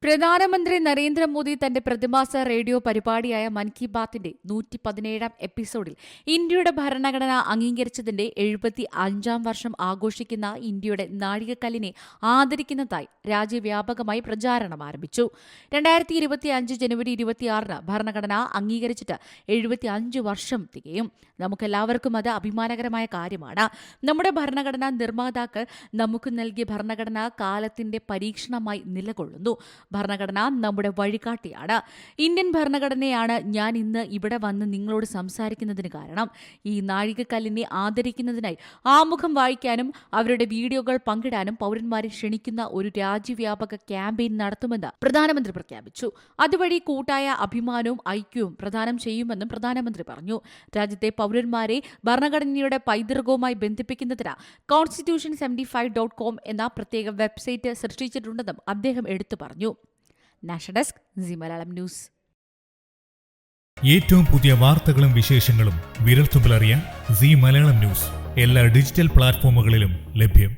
പ്രധാനമന്ത്രി നരേന്ദ്രമോദി തന്റെ പ്രതിമാസ റേഡിയോ പരിപാടിയായ മൻ കി ബാത്തിന്റെ 117-ാം എപ്പിസോഡിൽ ഇന്ത്യയുടെ ഭരണഘടന അംഗീകരിച്ചതിന്റെ 75-ാം വർഷം ആഘോഷിക്കുന്ന ഇന്ത്യയുടെ നാഴികക്കല്ലിനെ ആദരിക്കുന്നതായി രാജ്യവ്യാപകമായി പ്രചാരണം ആരംഭിച്ചു. 2025 ജനുവരി 26-ന് ഭരണഘടന അംഗീകരിച്ചിട്ട് 75 വർഷം തികയും. നമുക്കെല്ലാവർക്കും അത് അഭിമാനകരമായ കാര്യമാണ്. നമ്മുടെ ഭരണഘടനാ നിർമ്മാതാക്കൾ നമുക്ക് നൽകിയ ഭരണഘടന കാലത്തിന്റെ പരീക്ഷണമായി നിലകൊള്ളുന്നു. ഭരണഘടന നമ്മുടെ വഴികാട്ടിയാണ്. ഇന്ത്യൻ ഭരണഘടനയാണ് ഞാൻ ഇന്ന് ഇവിടെ വന്ന് നിങ്ങളോട് സംസാരിക്കുന്നതിന് കാരണം. ഈ നാഴികക്കല്ലിനെ ആദരിക്കുന്നതിനായി ആമുഖം വായിക്കാനും അവരുടെ വീഡിയോകൾ പങ്കിടാനും പൗരന്മാരെ ക്ഷണിക്കുന്ന ഒരു രാജ്യവ്യാപക ക്യാമ്പയിൻ നടത്തുമെന്ന് പ്രധാനമന്ത്രി പ്രഖ്യാപിച്ചു. അതുവഴി കൂട്ടായ അഭിമാനവും ഐക്യവും പ്രദാനം ചെയ്യുമെന്നും പ്രധാനമന്ത്രി പറഞ്ഞു. രാജ്യത്തെ പൗരന്മാരെ ഭരണഘടനയുടെ പൈതൃകവുമായി ബന്ധിപ്പിക്കുന്നതിന് constitution75.com എന്ന പ്രത്യേക വെബ്സൈറ്റ് സൃഷ്ടിച്ചിട്ടുണ്ടെന്നും അദ്ദേഹം എടുത്തു പറഞ്ഞു. National desk, C Malayalam news. ഏറ്റവും പുതിയ വാർത്തകളും വിശേഷങ്ങളും വിരൽത്തുമ്പിലറിയാൻ സി മലയാളം ന്യൂസ് എല്ലാ ഡിജിറ്റൽ പ്ലാറ്റ്ഫോമുകളിലും ലഭ്യം.